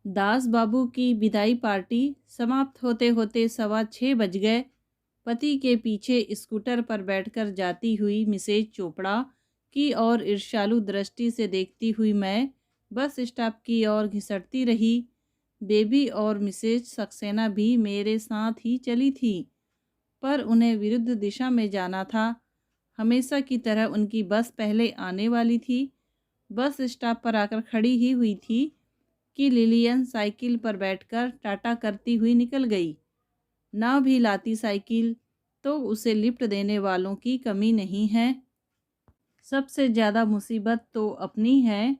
दास बाबू की विदाई पार्टी समाप्त होते होते 6:15 बज गए। पति के पीछे स्कूटर पर बैठकर जाती हुई मिसेज चोपड़ा की और ईर्ष्यालु दृष्टि से देखती हुई मैं बस स्टॉप की ओर घिसटती रही। बेबी और मिसेज सक्सेना भी मेरे साथ ही चली थी, पर उन्हें विरुद्ध दिशा में जाना था। हमेशा की तरह उनकी बस पहले आने वाली थी। बस स्टॉप पर आकर खड़ी ही हुई थी कि लिलियन साइकिल पर बैठकर टाटा करती हुई निकल गई। ना भी लाती साइकिल तो उसे लिफ्ट देने वालों की कमी नहीं है। सबसे ज़्यादा मुसीबत तो अपनी है।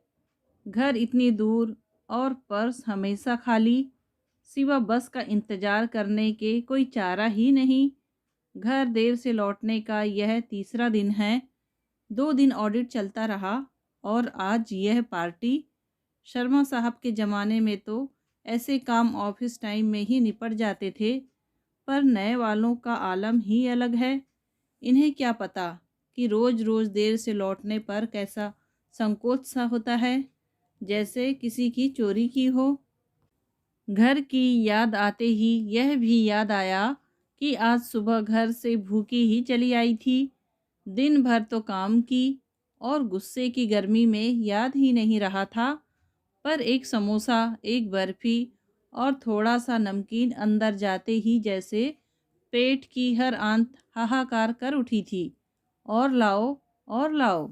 घर इतनी दूर और पर्स हमेशा खाली। सिवा बस का इंतज़ार करने के कोई चारा ही नहीं। घर देर से लौटने का यह तीसरा दिन है। 2 दिन ऑडिट चलता रहा और आज यह पार्टी। शर्मा साहब के ज़माने में तो ऐसे काम ऑफिस टाइम में ही निपट जाते थे, पर नए वालों का आलम ही अलग है। इन्हें क्या पता कि रोज़ रोज़ देर से लौटने पर कैसा संकोच सा होता है, जैसे किसी की चोरी की हो। घर की याद आते ही यह भी याद आया कि आज सुबह घर से भूखी ही चली आई थी। दिन भर तो काम की और गुस्से की गर्मी में याद ही नहीं रहा था, पर एक समोसा, एक बर्फ़ी और थोड़ा सा नमकीन अंदर जाते ही जैसे पेट की हर आंत हाहाकार कर उठी थी। और लाओ, और लाओ।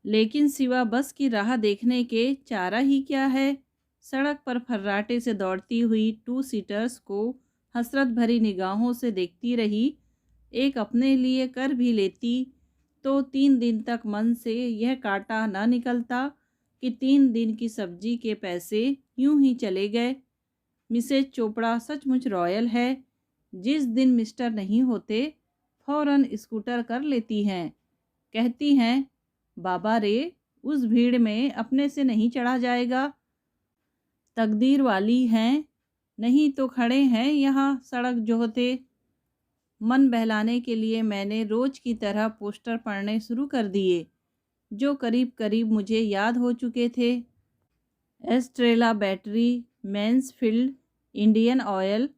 लेकिन सिवा बस की राह देखने के चारा ही क्या है। सड़क पर फर्राटे से दौड़ती हुई 2 सीटर्स को हसरत भरी निगाहों से देखती रही। एक अपने लिए कर भी लेती तो 3 दिन तक मन से यह कांटा न निकलता कि 3 दिन की सब्जी के पैसे यूं ही चले गए। मिसेज चोपड़ा सचमुच रॉयल है। जिस दिन मिस्टर नहीं होते फौरन स्कूटर कर लेती हैं। कहती हैं, बाबा रे, उस भीड़ में अपने से नहीं चढ़ा जाएगा। तकदीर वाली हैं, नहीं तो खड़े हैं यहाँ सड़क जोहते। मन बहलाने के लिए मैंने रोज की तरह पोस्टर पढ़ने शुरू कर दिए, जो करीब करीब मुझे याद हो चुके थे। Estrela battery, Mansfield, Indian Oil,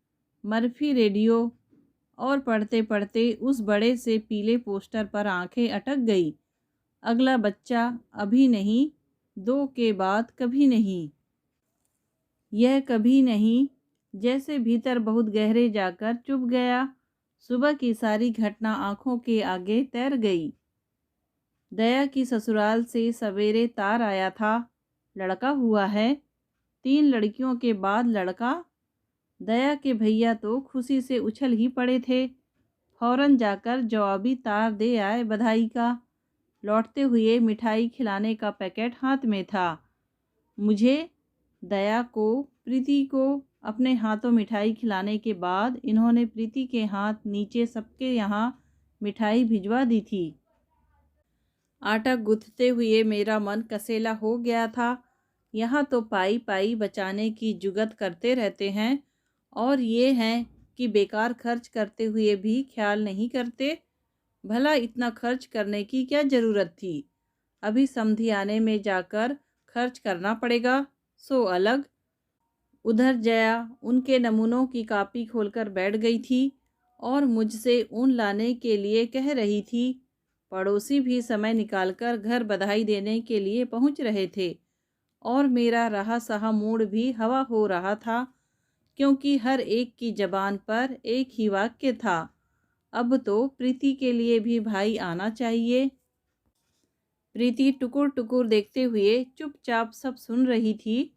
Murphy radio. और पढ़ते पढ़ते उस बड़े से पीले पोस्टर पर आंखें अटक गई। अगला बच्चा अभी नहीं, 2 के बाद कभी नहीं। यह कभी नहीं जैसे भीतर बहुत गहरे जाकर चुभ गया। सुबह की सारी घटना आंखों के आगे तैर गई। दया की ससुराल से सवेरे तार आया था, लड़का हुआ है। 3 लड़कियों के बाद लड़का। दया के भैया तो खुशी से उछल ही पड़े थे। फौरन जाकर जवाबी तार दे आए बधाई का। लौटते हुए मिठाई खिलाने का पैकेट हाथ में था। मुझे, दया को, प्रीति को अपने हाथों मिठाई खिलाने के बाद इन्होंने प्रीति के हाथ नीचे सबके यहाँ मिठाई भिजवा दी थी। आटा गूंथते हुए मेरा मन कसेला हो गया था। यहाँ तो पाई पाई बचाने की जुगत करते रहते हैं और ये हैं कि बेकार खर्च करते हुए भी ख्याल नहीं करते। भला इतना खर्च करने की क्या ज़रूरत थी? अभी समधी आने में जाकर खर्च करना पड़ेगा, सो अलग। उधर जया उनके नमूनों की कॉपी खोलकर बैठ गई थी और मुझसे ऊन लाने के लिए कह रही थी। पड़ोसी भी समय निकालकर घर बधाई देने के लिए पहुंच रहे थे और मेरा रहा सहा मूड भी हवा हो रहा था, क्योंकि हर एक की जबान पर एक ही वाक्य था, अब तो प्रीति के लिए भी भाई आना चाहिए। प्रीति टुकुर टुकुर देखते हुए चुपचाप सब सुन रही थी।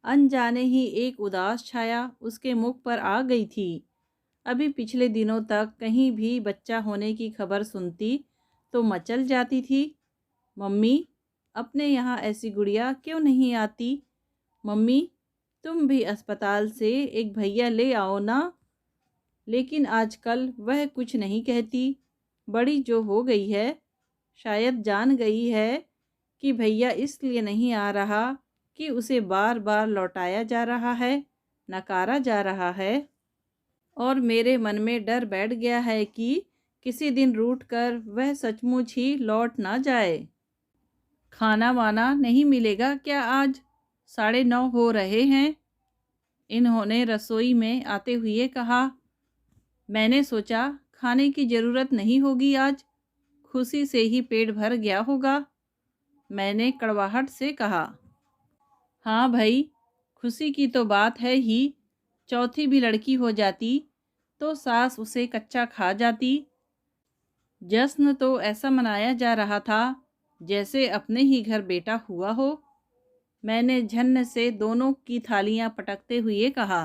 अनजाने ही एक उदास छाया उसके मुख पर आ गई थी। अभी पिछले दिनों तक कहीं भी बच्चा होने की खबर सुनती तो मचल जाती थी। मम्मी, अपने यहाँ ऐसी गुड़िया क्यों नहीं आती? मम्मी, तुम भी अस्पताल से एक भैया ले आओ ना। लेकिन आजकल वह कुछ नहीं कहती। बड़ी जो हो गई है, शायद जान गई है कि भैया इसलिए नहीं आ रहा कि उसे बार बार लौटाया जा रहा है, नकारा जा रहा है। और मेरे मन में डर बैठ गया है कि किसी दिन रूठ कर वह सचमुच ही लौट ना जाए। खाना वाना नहीं मिलेगा क्या आज? 9:30 हो रहे हैं। इन्होंने रसोई में आते हुए कहा। मैंने सोचा खाने की ज़रूरत नहीं होगी आज, खुशी से ही पेट भर गया होगा। मैंने कड़वाहट से कहा। हाँ भाई, खुशी की तो बात है ही। चौथी भी लड़की हो जाती तो सास उसे कच्चा खा जाती। जश्न तो ऐसा मनाया जा रहा था जैसे अपने ही घर बेटा हुआ हो। मैंने झन्न से दोनों की थालियां पटकते हुए कहा।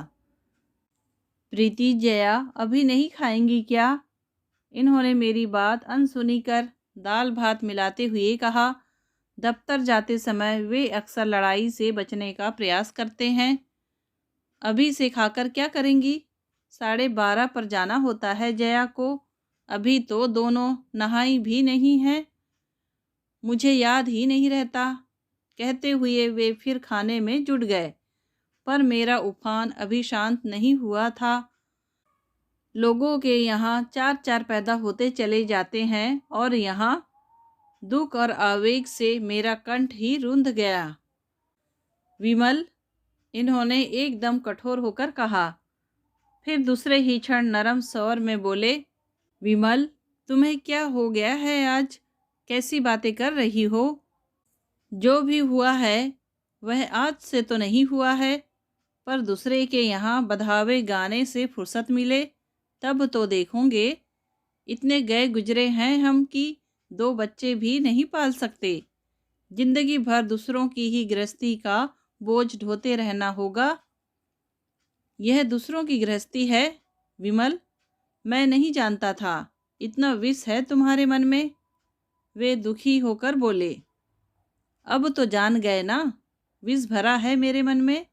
प्रीति, जया अभी नहीं खाएंगी क्या? इन्होंने मेरी बात अनसुनी कर दाल भात मिलाते हुए कहा। दफ्तर जाते समय वे अक्सर लड़ाई से बचने का प्रयास करते हैं। अभी से खाकर क्या करेंगी? 12:30 पर जाना होता है जया को। अभी तो दोनों नहाई भी नहीं है। मुझे याद ही नहीं रहता। कहते हुए वे फिर खाने में जुट गए। पर मेरा उफान अभी शांत नहीं हुआ था। लोगों के यहाँ चार चार पैदा होते चले जाते हैं और यहाँ दुख और आवेग से मेरा कंठ ही रुंध गया। विमल, इन्होंने एकदम कठोर होकर कहा। फिर दूसरे ही क्षण नरम स्वर में बोले। विमल, तुम्हें क्या हो गया है आज? कैसी बातें कर रही हो? जो भी हुआ है वह आज से तो नहीं हुआ है, पर दूसरे के यहाँ बधावे गाने से फुर्सत मिले तब तो देखोगे। इतने गए गुजरे हैं हम कि 2 बच्चे भी नहीं पाल सकते। जिंदगी भर दूसरों की ही गृहस्थी का बोझ ढोते रहना होगा। यह दूसरों की गृहस्थी है विमल? मैं नहीं जानता था इतना विष है तुम्हारे मन में। वे दुखी होकर बोले। अब तो जान गए ना, विष भरा है मेरे मन में।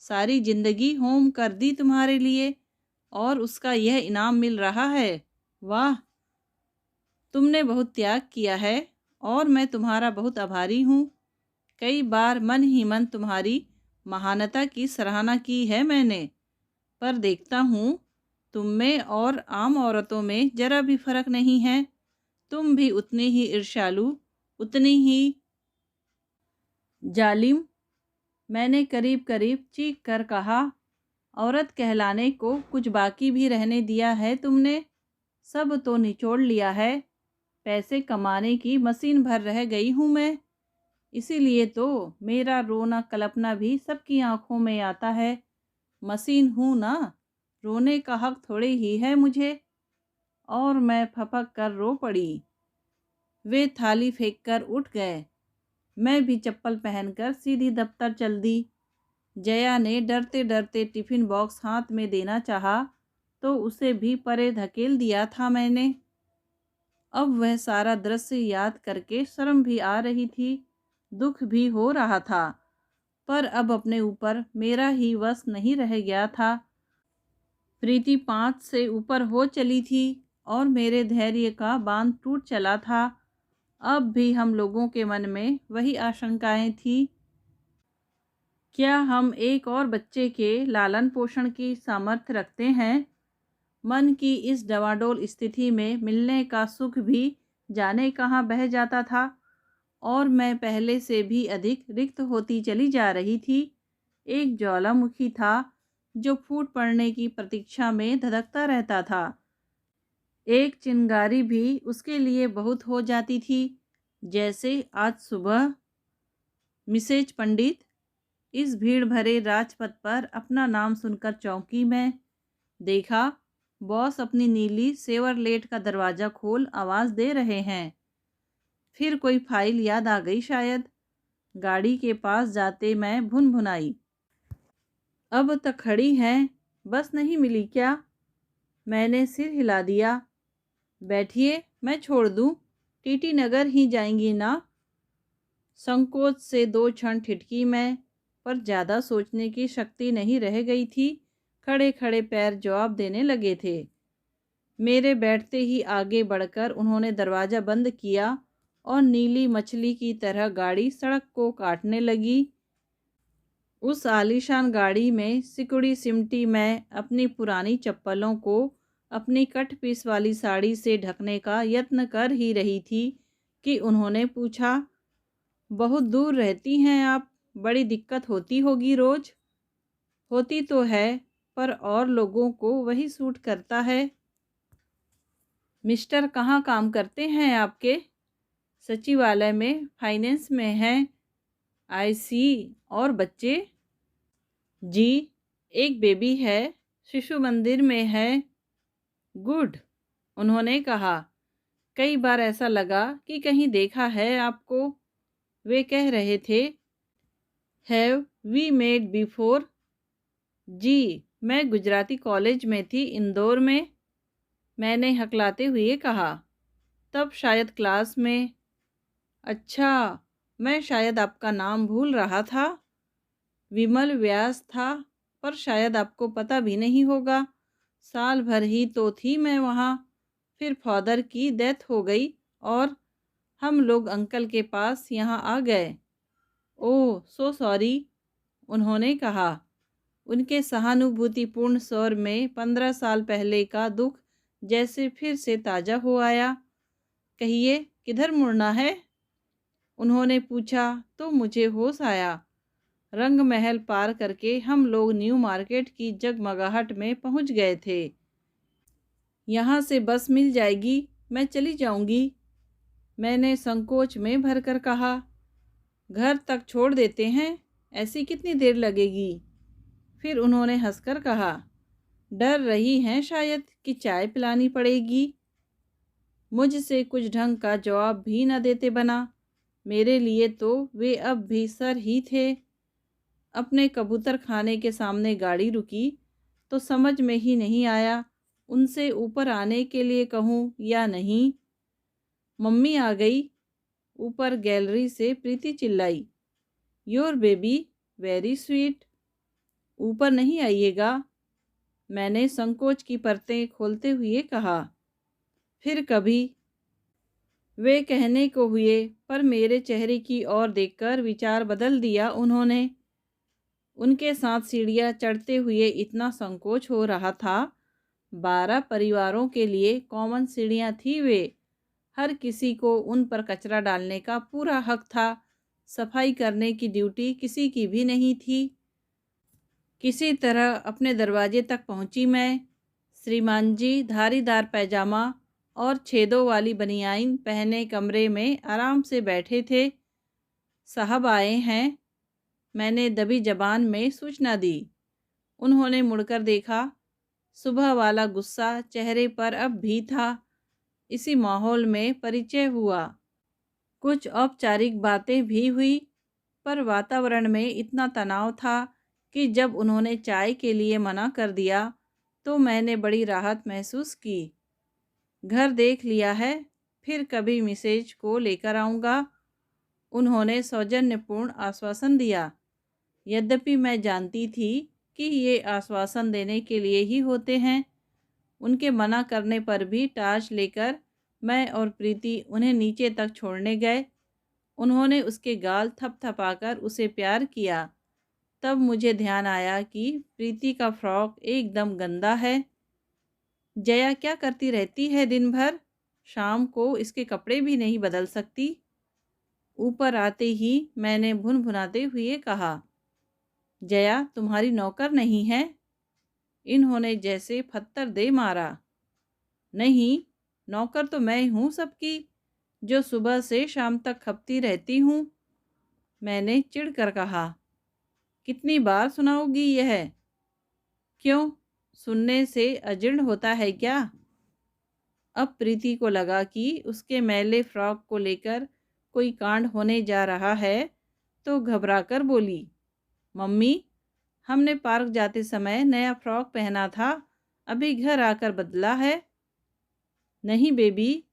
सारी जिंदगी होम कर दी तुम्हारे लिए और उसका यह इनाम मिल रहा है। वाह, तुमने बहुत त्याग किया है और मैं तुम्हारा बहुत आभारी हूँ। कई बार मन ही मन तुम्हारी महानता की सराहना की है मैंने, पर देखता हूँ तुम में और आम औरतों में जरा भी फर्क नहीं है। तुम भी उतनी ही ईर्ष्यालु, उतनी ही जालिम। मैंने करीब करीब चीख कर कहा। औरत कहलाने को कुछ बाकी भी रहने दिया है तुमने? सब तो निचोड़ लिया है। पैसे कमाने की मशीन भर रह गई हूँ मैं। इसीलिए तो मेरा रोना कल्पना भी सबकी आंखों में आता है। मशीन हूँ ना, रोने का हक थोड़े ही है मुझे। और मैं फपक कर रो पड़ी। वे थाली फेंक कर उठ गए। मैं भी चप्पल पहनकर सीधी दफ्तर चल दी। जया ने डरते डरते टिफ़िन बॉक्स हाथ में देना चाहा तो उसे भी परे धकेल दिया था मैंने। अब वह सारा दृश्य याद करके शर्म भी आ रही थी, दुख भी हो रहा था, पर अब अपने ऊपर मेरा ही वश नहीं रह गया था। प्रीति 5 से ऊपर हो चली थी और मेरे धैर्य का बांध टूट चला था। अब भी हम लोगों के मन में वही आशंकाएं थी। क्या हम एक और बच्चे के लालन पोषण की सामर्थ्य रखते हैं? मन की इस डवाडोल स्थिति में मिलने का सुख भी जाने कहाँ बह जाता था और मैं पहले से भी अधिक रिक्त होती चली जा रही थी। एक ज्वालामुखी था जो फूट पड़ने की प्रतीक्षा में धधकता रहता था। एक चिंगारी भी उसके लिए बहुत हो जाती थी। जैसे आज सुबह मिसेज पंडित। इस भीड़ भरे राजपथ पर अपना नाम सुनकर चौंकी मैं। देखा, बॉस अपनी नीली सेवरलेट का दरवाज़ा खोल आवाज़ दे रहे हैं। फिर कोई फाइल याद आ गई शायद। गाड़ी के पास जाते मैं भुनभुनाई। अब तक खड़ी हैं, बस नहीं मिली क्या? मैंने सिर हिला दिया। बैठिए, मैं छोड़ दूँ। टीटी नगर ही जाएंगी ना? संकोच से 2 क्षण ठिठकी मैं, पर ज़्यादा सोचने की शक्ति नहीं रह गई थी। खड़े खड़े पैर जवाब देने लगे थे। मेरे बैठते ही आगे बढ़कर उन्होंने दरवाज़ा बंद किया और नीली मछली की तरह गाड़ी सड़क को काटने लगी। उस आलीशान गाड़ी में सिकुड़ी सिमटी मैं अपनी पुरानी चप्पलों को अपनी कट पीस वाली साड़ी से ढकने का यत्न कर ही रही थी कि उन्होंने पूछा, बहुत दूर रहती हैं आप? बड़ी दिक्कत होती होगी रोज। होती तो है, पर और लोगों को वही सूट करता है। मिस्टर कहाँ काम करते हैं आपके? सचिवालय में, फाइनेंस में हैं। आई सी। और बच्चे? जी, एक बेबी है, शिशु मंदिर में है। गुड, उन्होंने कहा। कई बार ऐसा लगा कि कहीं देखा है आपको। वे कह रहे थे, हैव वी मेड बिफोर? जी, मैं गुजराती कॉलेज में थी, इंदौर में। मैंने हकलाते हुए कहा। तब शायद क्लास में। अच्छा, मैं शायद आपका नाम भूल रहा था। विमल व्यास था, पर शायद आपको पता भी नहीं होगा। साल भर ही तो थी मैं वहाँ। फिर फादर की डेथ हो गई और हम लोग अंकल के पास यहाँ आ गए। ओह, सो सॉरी, उन्होंने कहा। उनके सहानुभूतिपूर्ण स्वर में 15 साल पहले का दुख जैसे फिर से ताज़ा हो आया। कहिए, किधर मुड़ना है? उन्होंने पूछा तो मुझे होश आया। रंग महल पार करके हम लोग न्यू मार्केट की जगमगाहट में पहुंच गए थे। यहाँ से बस मिल जाएगी, मैं चली जाऊंगी, मैंने संकोच में भरकर कहा। घर तक छोड़ देते हैं, ऐसी कितनी देर लगेगी? फिर उन्होंने हंसकर कहा, डर रही हैं शायद कि चाय पिलानी पड़ेगी। मुझसे कुछ ढंग का जवाब भी न देते बना। मेरे लिए तो वे अब भी सर ही थे। अपने कबूतर खाने के सामने गाड़ी रुकी तो समझ में ही नहीं आया उनसे ऊपर आने के लिए कहूँ या नहीं। मम्मी आ गई। ऊपर गैलरी से प्रीति चिल्लाई, योर बेबी वेरी स्वीट। ऊपर नहीं आइएगा, मैंने संकोच की परतें खोलते हुए कहा। फिर कभी। वे कहने को हुए, पर मेरे चेहरे की ओर देखकर विचार बदल दिया उन्होंने। उनके साथ सीढ़ियाँ चढ़ते हुए इतना संकोच हो रहा था। 12 परिवारों के लिए कॉमन सीढ़ियाँ थी वे। हर किसी को उन पर कचरा डालने का पूरा हक था। सफाई करने की ड्यूटी किसी की भी नहीं थी। किसी तरह अपने दरवाजे तक पहुंची मैं। श्रीमान जी धारीदार पैजामा और छेदों वाली बनियाइन पहने कमरे में आराम से बैठे थे। साहब आए हैं, मैंने दबी जबान में सूचना दी। उन्होंने मुड़कर देखा। सुबह वाला गुस्सा चेहरे पर अब भी था। इसी माहौल में परिचय हुआ। कुछ औपचारिक बातें भी हुई, पर वातावरण में इतना तनाव था कि जब उन्होंने चाय के लिए मना कर दिया तो मैंने बड़ी राहत महसूस की। घर देख लिया है, फिर कभी मिसेज को लेकर आऊँगा, उन्होंने सौजन्यपूर्ण आश्वासन दिया। यद्यपि मैं जानती थी कि ये आश्वासन देने के लिए ही होते हैं। उनके मना करने पर भी टार्च लेकर मैं और प्रीति उन्हें नीचे तक छोड़ने गए। उन्होंने उसके गाल थपथपाकर उसे प्यार किया। तब मुझे ध्यान आया कि प्रीति का फ्रॉक एकदम गंदा है। जया क्या करती रहती है दिन भर? शाम को इसके कपड़े भी नहीं बदल सकती। ऊपर आते ही मैंने भुनभुनाते हुए कहा, जया तुम्हारी नौकर नहीं है? इन्होंने जैसे पत्थर दे मारा। नहीं, नौकर तो मैं हूँ सबकी, जो सुबह से शाम तक खपती रहती हूँ, मैंने चिढ़कर कहा। कितनी बार सुनाओगी यह? क्यों, सुनने से अजीर्ण होता है क्या? अब प्रीति को लगा कि उसके मैले फ्रॉक को लेकर कोई कांड होने जा रहा है, तो घबराकर बोली, मम्मी, हमने पार्क जाते समय नया फ्रॉक पहना था, अभी घर आकर बदला है। नहीं बेबी,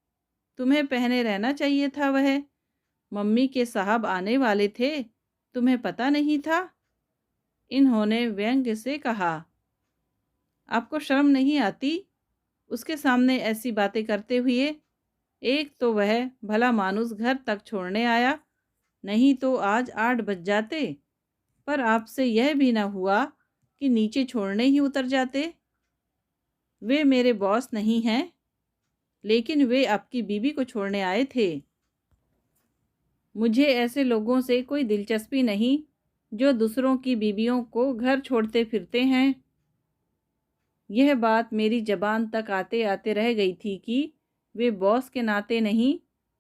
तुम्हें पहने रहना चाहिए था वह। मम्मी के साहब आने वाले थे, तुम्हें पता नहीं था? इन्होंने व्यंग्य से कहा। आपको शर्म नहीं आती उसके सामने ऐसी बातें करते हुए? एक तो वह भला मानुस घर तक छोड़ने आया, नहीं तो आज 8 बज जाते, पर आपसे यह भी न हुआ कि नीचे छोड़ने ही उतर जाते। वे मेरे बॉस नहीं हैं, लेकिन वे आपकी बीवी को छोड़ने आए थे। मुझे ऐसे लोगों से कोई दिलचस्पी नहीं। जो दूसरों की बीवियों को घर छोड़ते फिरते हैं। यह बात मेरी ज़बान तक आते आते रह गई थी कि वे बॉस के नाते नहीं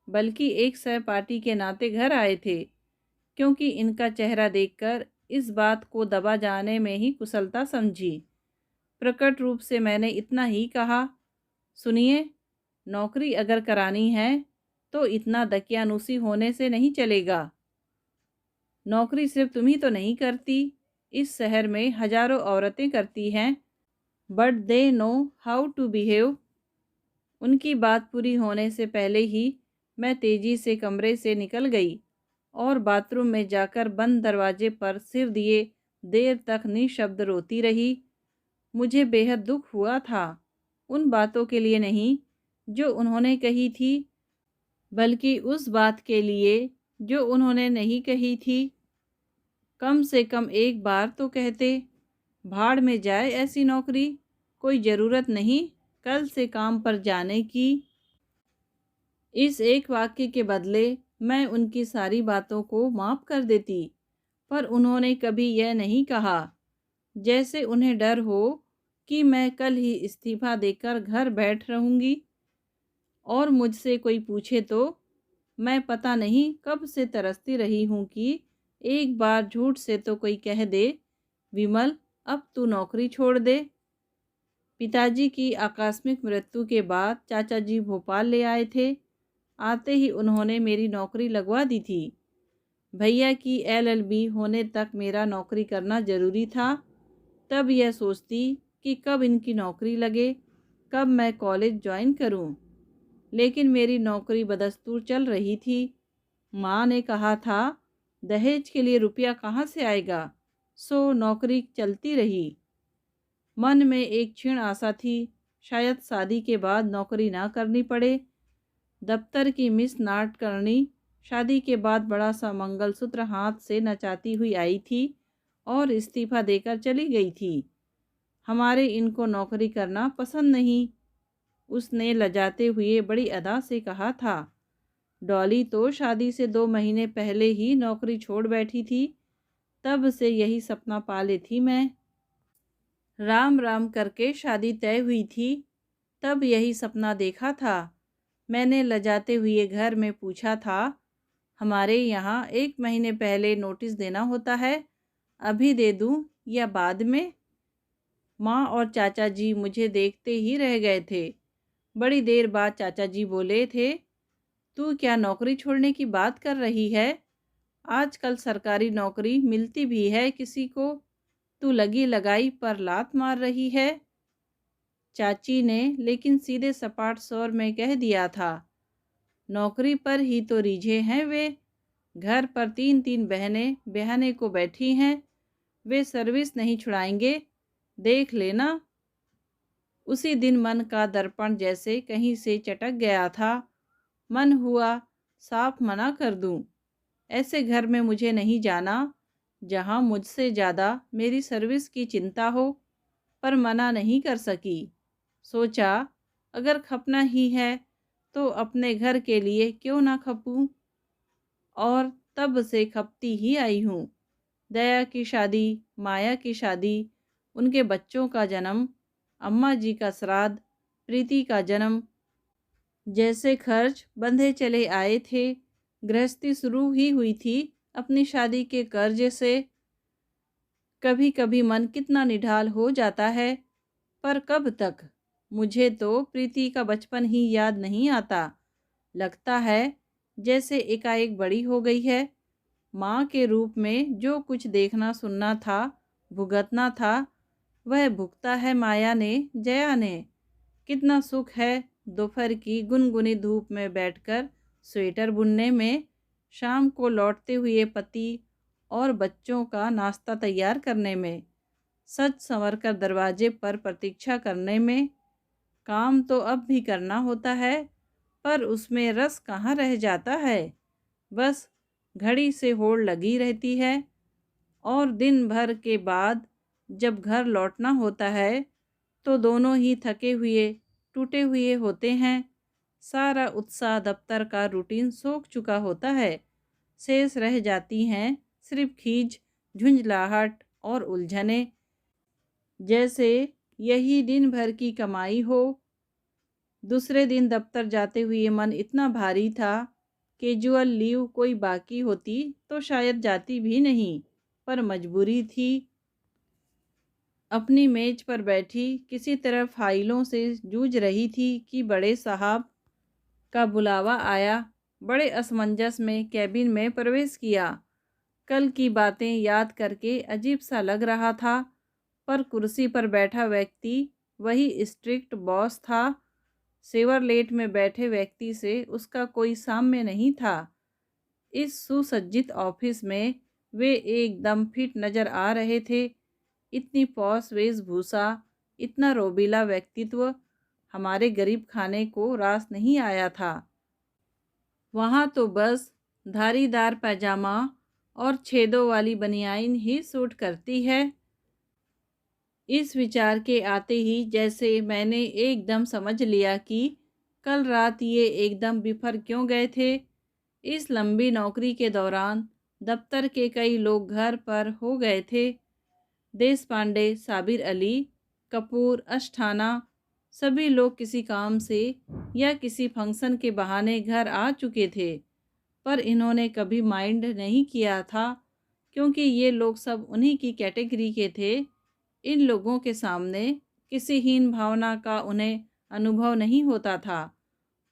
बल्कि एक सहपाठी के नाते घर आए थे, क्योंकि इनका चेहरा देखकर इस बात को दबा जाने में ही कुशलता समझी। प्रकट रूप से मैंने इतना ही कहा, सुनिए, नौकरी अगर करानी है तो इतना दकियानूसी होने से नहीं चलेगा। नौकरी सिर्फ तुम ही तो नहीं करती, इस शहर में हजारों औरतें करती हैं, but they know how to behave. उनकी बात पूरी होने से पहले ही मैं तेजी से कमरे से निकल गई और बाथरूम में जाकर बंद दरवाजे पर सिर दिए देर तक निशब्द रोती रही। मुझे बेहद दुख हुआ था, उन बातों के लिए नहीं जो उन्होंने कही थी, बल्कि उस बात के लिए जो उन्होंने नहीं कही थी। कम से कम एक बार तो कहते, भाड़ में जाए ऐसी नौकरी, कोई ज़रूरत नहीं कल से काम पर जाने की। इस एक वाक्य के बदले मैं उनकी सारी बातों को माफ़ कर देती, पर उन्होंने कभी यह नहीं कहा। जैसे उन्हें डर हो कि मैं कल ही इस्तीफ़ा देकर घर बैठ रहूँगी और मुझसे कोई पूछे तो मैं पता नहीं कब से तरसती रही हूँ कि एक बार झूठ से तो कोई कह दे, विमल अब तू नौकरी छोड़ दे। पिताजी की आकस्मिक मृत्यु के बाद चाचा जी भोपाल ले आए थे। आते ही उन्होंने मेरी नौकरी लगवा दी थी। भैया की एलएलबी होने तक मेरा नौकरी करना ज़रूरी था। तब यह सोचती कि कब इनकी नौकरी लगे, कब मैं कॉलेज ज्वाइन करूं। लेकिन मेरी नौकरी बदस्तूर चल रही थी। माँ ने कहा था, दहेज के लिए रुपया कहाँ से आएगा, सो नौकरी चलती रही। मन में एक क्षीण आशा थी, शायद शादी के बाद नौकरी ना करनी पड़े। दफ्तर की मिस नाटकर्णी शादी के बाद बड़ा सा मंगलसूत्र हाथ से नचाती हुई आई थी और इस्तीफ़ा देकर चली गई थी। हमारे इनको नौकरी करना पसंद नहीं, उसने लजाते हुए बड़ी अदा से कहा था। डॉली तो शादी से 2 महीने पहले ही नौकरी छोड़ बैठी थी। तब से यही सपना पाले थी मैं। राम राम करके शादी तय हुई थी, तब यही सपना देखा था। मैंने लजाते हुए घर में पूछा था, हमारे यहाँ 1 महीने पहले नोटिस देना होता है, अभी दे दूँ या बाद में? माँ और चाचा जी मुझे देखते ही रह गए थे। बड़ी देर बाद चाचा जी बोले थे, तू क्या नौकरी छोड़ने की बात कर रही है? आजकल सरकारी नौकरी मिलती भी है किसी को, तू लगी लगाई पर लात मार रही है। चाची ने लेकिन सीधे सपाट स्वर में कह दिया था, नौकरी पर ही तो रीझे हैं वे। घर पर 3-3 बहनें बहने को बैठी हैं, वे सर्विस नहीं छुड़ाएंगे, देख लेना। उसी दिन मन का दर्पण जैसे कहीं से चटक गया था। मन हुआ साफ मना कर दूं, ऐसे घर में मुझे नहीं जाना जहां मुझसे ज़्यादा मेरी सर्विस की चिंता हो, पर मना नहीं कर सकी। सोचा, अगर खपना ही है तो अपने घर के लिए क्यों ना खपूं, और तब से खपती ही आई हूँ। दया की शादी, माया की शादी, उनके बच्चों का जन्म, अम्मा जी का श्राद्ध, प्रीति का जन्म, जैसे खर्च बंधे चले आए थे। गृहस्थी शुरू ही हुई थी अपनी शादी के कर्ज से। कभी कभी मन कितना निढाल हो जाता है, पर कब तक? मुझे तो प्रीति का बचपन ही याद नहीं आता। लगता है जैसे एकाएक बड़ी हो गई है। माँ के रूप में जो कुछ देखना सुनना था, भुगतना था, वह भुगता है माया ने, जया ने। कितना सुख है दोपहर की गुनगुनी धूप में बैठकर स्वेटर बुनने में, शाम को लौटते हुए पति और बच्चों का नाश्ता तैयार करने में, सज संवर कर दरवाजे पर प्रतीक्षा करने में। काम तो अब भी करना होता है, पर उसमें रस कहाँ रह जाता है। बस घड़ी से होड़ लगी रहती है, और दिन भर के बाद जब घर लौटना होता है तो दोनों ही थके हुए टूटे हुए होते हैं। सारा उत्साह दफ्तर का रूटीन सोख चुका होता है। शेष रह जाती हैं सिर्फ खींच झुंझलाहट और उलझने, जैसे यही दिन भर की कमाई हो। दूसरे दिन दफ्तर जाते हुए मन इतना भारी था, कैजुअल लीव कोई बाकी होती तो शायद जाती भी नहीं, पर मजबूरी थी। अपनी मेज पर बैठी किसी तरह फाइलों से जूझ रही थी कि बड़े साहब का बुलावा आया। बड़े असमंजस में कैबिन में प्रवेश किया। कल की बातें याद करके अजीब सा लग रहा था, पर कुर्सी पर बैठा व्यक्ति वही स्ट्रिक्ट बॉस था। सेवरलेट में बैठे व्यक्ति से उसका कोई साम्य नहीं था। इस सुसज्जित ऑफिस में वे एकदम फिट नजर आ रहे थे। इतनी पॉश वेशभूषा, इतना रोबीला व्यक्तित्व हमारे गरीब खाने को रास नहीं आया था। वहाँ तो बस धारीदार पैजामा और छेदों वाली बनियाइन ही सूट करती है। इस विचार के आते ही जैसे मैंने एकदम समझ लिया कि कल रात ये एकदम बिफर क्यों गए थे। इस लंबी नौकरी के दौरान दफ्तर के कई लोग घर पर हो गए थे। देश पांडे, साबिर अली, कपूर, अष्ठाना, सभी लोग किसी काम से या किसी फंक्शन के बहाने घर आ चुके थे, पर इन्होंने कभी माइंड नहीं किया था, क्योंकि ये लोग सब उन्हीं की कैटेगरी के थे। इन लोगों के सामने किसी हीन भावना का उन्हें अनुभव नहीं होता था,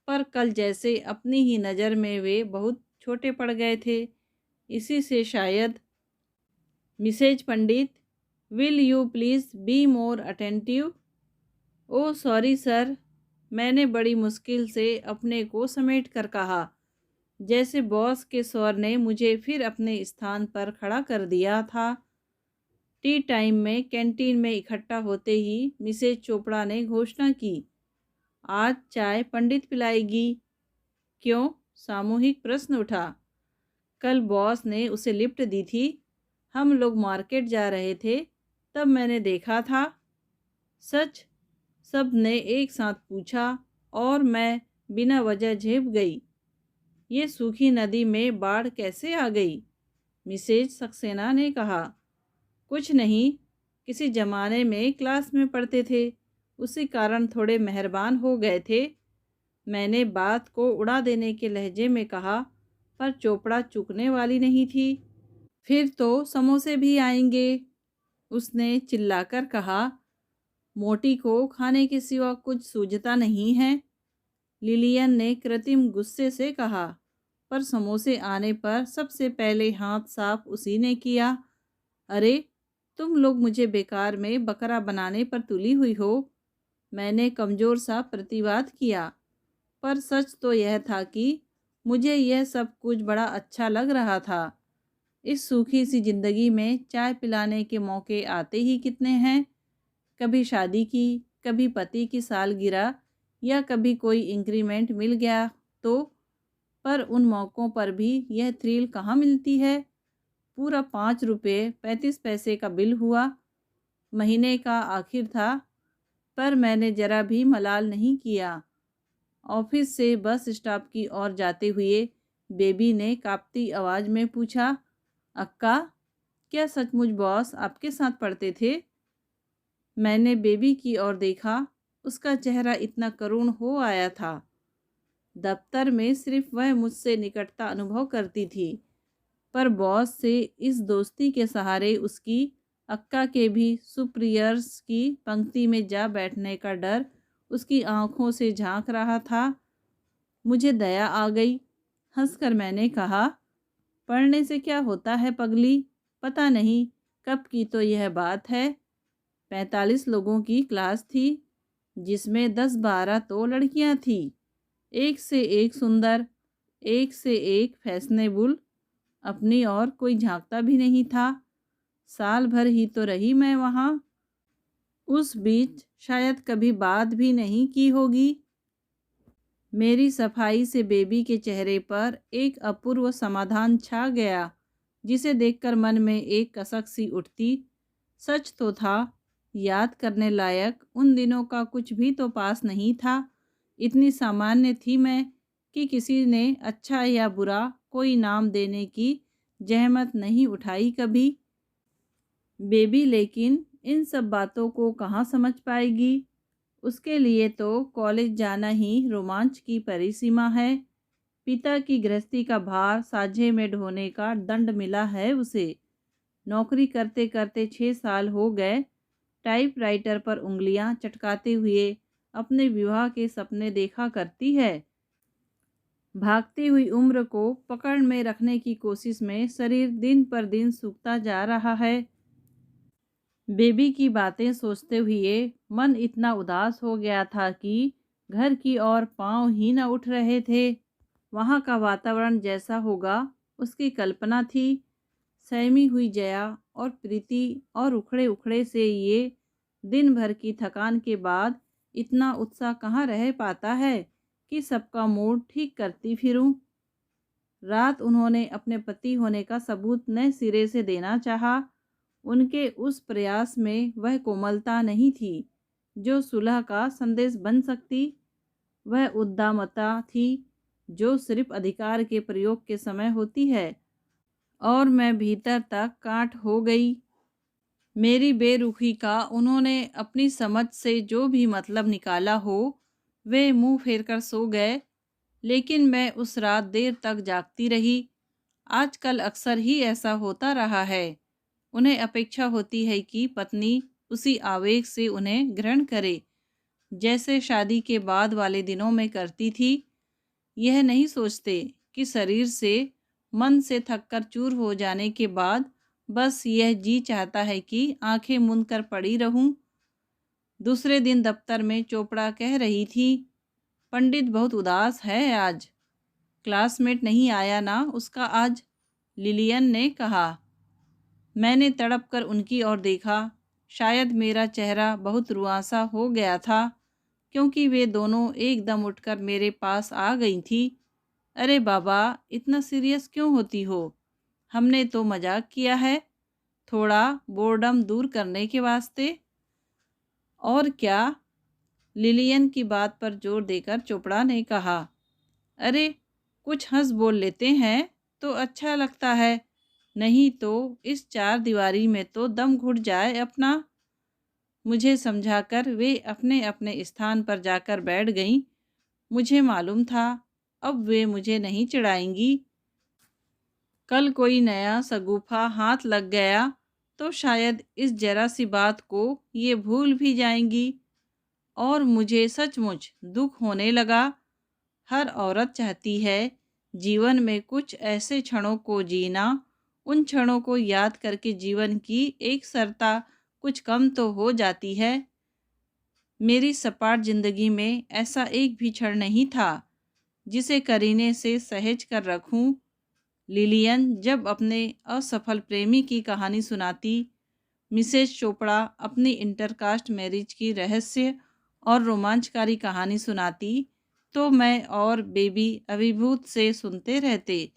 पर कल जैसे अपनी ही नज़र में वे बहुत छोटे पड़ गए थे। इसी से शायद Mrs Pandit, will you please be more attentive. Oh sorry sir, मैंने बड़ी मुश्किल से अपने को समेट कर कहा, जैसे बॉस के स्वर ने मुझे फिर अपने स्थान पर खड़ा कर दिया था। टी टाइम में कैंटीन में इकट्ठा होते ही मिसेज चोपड़ा ने घोषणा की, आज चाय पंडित पिलाएगी। क्यों? सामूहिक प्रश्न उठा। कल बॉस ने उसे लिफ्ट दी थी। हम लोग मार्केट जा रहे थे, तब मैंने देखा था। सच? सब ने एक साथ पूछा और मैं बिना वजह झेप गई। ये सूखी नदी में बाढ़ कैसे आ गई? मिसेज सक्सेना ने कहा। कुछ नहीं, किसी जमाने में क्लास में पढ़ते थे, उसी कारण थोड़े मेहरबान हो गए थे। मैंने बात को उड़ा देने के लहजे में कहा, पर चोपड़ा चुकने वाली नहीं थी। फिर तो समोसे भी आएंगे, उसने चिल्लाकर कहा। मोटी को खाने के सिवा कुछ सूझता नहीं है, लिलियन ने कृत्रिम गुस्से से कहा। पर समोसे आने पर सबसे पहले हाथ साफ उसी ने किया। अरे, तुम लोग मुझे बेकार में बकरा बनाने पर तुली हुई हो, मैंने कमज़ोर सा प्रतिवाद किया। पर सच तो यह था कि मुझे यह सब कुछ बड़ा अच्छा लग रहा था। इस सूखी सी ज़िंदगी में चाय पिलाने के मौके आते ही कितने हैं। कभी शादी की, कभी पति की सालगिरह, या कभी कोई इंक्रीमेंट मिल गया तो, पर उन मौक़ों पर भी यह थ्रिल कहाँ मिलती है। पूरा 5 रुपये 35 पैसे का बिल हुआ। महीने का आखिर था, पर मैंने ज़रा भी मलाल नहीं किया। ऑफिस से बस स्टॉप की ओर जाते हुए बेबी ने कांपती आवाज़ में पूछा, अक्का, क्या सचमुच बॉस आपके साथ पढ़ते थे? मैंने बेबी की ओर देखा। उसका चेहरा इतना करुण हो आया था। दफ्तर में सिर्फ वह मुझसे निकटता अनुभव करती थी, पर बॉस से इस दोस्ती के सहारे उसकी अक्का के भी सुपीरियर्स की पंक्ति में जा बैठने का डर उसकी आंखों से झांक रहा था। मुझे दया आ गई। हंसकर मैंने कहा, पढ़ने से क्या होता है पगली, पता नहीं कब की तो यह बात है। 45 लोगों की क्लास थी, जिसमें 10-12 तो लड़कियां थी, एक से एक सुंदर, एक से एक फैशनेबल। अपनी और कोई झांकता भी नहीं था। साल भर ही तो रही मैं वहाँ। उस बीच शायद कभी बात भी नहीं की होगी। मेरी सफाई से बेबी के चेहरे पर एक अपूर्व समाधान छा गया, जिसे देखकर मन में एक कसक सी उठती। सच तो था, याद करने लायक उन दिनों का कुछ भी तो पास नहीं था। इतनी सामान्य थी मैं कि किसी ने अच्छा या बुरा कोई नाम देने की जहमत नहीं उठाई कभी। बेबी लेकिन इन सब बातों को कहाँ समझ पाएगी। उसके लिए तो कॉलेज जाना ही रोमांच की परिसीमा है। पिता की गृहस्थी का भार साझे में ढोने का दंड मिला है उसे। नौकरी करते करते 6 साल हो गए। टाइपराइटर पर उंगलियां चटकाते हुए अपने विवाह के सपने देखा करती है। भागती हुई उम्र को पकड़ में रखने की कोशिश में शरीर दिन पर दिन सूखता जा रहा है। बेबी की बातें सोचते हुए मन इतना उदास हो गया था कि घर की ओर पांव ही न उठ रहे थे। वहाँ का वातावरण जैसा होगा उसकी कल्पना थी। सहमी हुई जया और प्रीति और उखड़े उखड़े से ये दिन भर की थकान के बाद इतना उत्साह कहाँ रह पाता है कि सबका मूड ठीक करती फिरूं। रात उन्होंने अपने पति होने का सबूत नए सिरे से देना चाहा। उनके उस प्रयास में वह कोमलता नहीं थी जो सुलह का संदेश बन सकती। वह उद्दामता थी जो सिर्फ अधिकार के प्रयोग के समय होती है। और मैं भीतर तक कांट हो गई। मेरी बेरुखी का उन्होंने अपनी समझ से जो भी मतलब निकाला हो, वे मुंह फेर कर सो गए। लेकिन मैं उस रात देर तक जागती रही। आजकल अक्सर ही ऐसा होता रहा है। उन्हें अपेक्षा होती है कि पत्नी उसी आवेग से उन्हें ग्रहण करे जैसे शादी के बाद वाले दिनों में करती थी। यह नहीं सोचते कि शरीर से मन से थककर चूर हो जाने के बाद बस यह जी चाहता है कि आंखें मूंद कर पड़ी रहूं। दूसरे दिन दफ्तर में चोपड़ा कह रही थी, पंडित बहुत उदास है आज। क्लासमेट नहीं आया ना उसका आज। लिलियन ने कहा। मैंने तड़प कर उनकी ओर देखा। शायद मेरा चेहरा बहुत रुआंसा हो गया था क्योंकि वे दोनों एकदम उठकर मेरे पास आ गई थी। अरे बाबा, इतना सीरियस क्यों होती हो? हमने तो मजाक किया है, थोड़ा बोर्डम दूर करने के वास्ते। और क्या? लिलियन की बात पर जोर देकर चोपड़ा ने कहा। अरे, कुछ हंस बोल लेते हैं तो अच्छा लगता है, नहीं तो इस चार दीवारी में तो दम घुट जाए अपना। मुझे समझाकर वे अपने अपने स्थान पर जाकर बैठ गईं। मुझे मालूम था अब वे मुझे नहीं चिढ़ाएंगी। कल कोई नया सगुफा हाथ लग गया तो शायद इस जरा सी बात को ये भूल भी जाएंगी। और मुझे सचमुच दुख होने लगा। हर औरत चाहती है जीवन में कुछ ऐसे क्षणों को जीना, उन क्षणों को याद करके जीवन की एक सरता कुछ कम तो हो जाती है। मेरी सपाट जिंदगी में ऐसा एक भी क्षण नहीं था जिसे करीने से सहेज कर रखूं। लिलियन जब अपने असफल प्रेमी की कहानी सुनाती, मिसेज चोपड़ा अपनी इंटरकास्ट मैरिज की रहस्य और रोमांचकारी कहानी सुनाती, तो मैं और बेबी अभिभूत से सुनते रहते।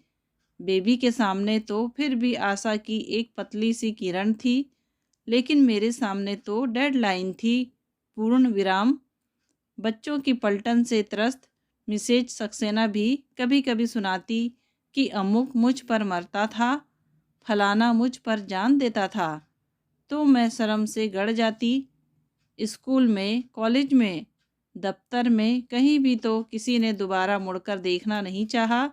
बेबी के सामने तो फिर भी आशा की एक पतली सी किरण थी, लेकिन मेरे सामने तो डेडलाइन थी, पूर्ण विराम। बच्चों की पलटन से त्रस्त मिसेज सक्सेना भी कभी कभी सुनाती कि अमुक मुझ पर मरता था, फलाना मुझ पर जान देता था, तो मैं शर्म से गड़ जाती। स्कूल में, कॉलेज में, दफ्तर में, कहीं भी तो किसी ने दोबारा मुड़कर देखना नहीं चाहा।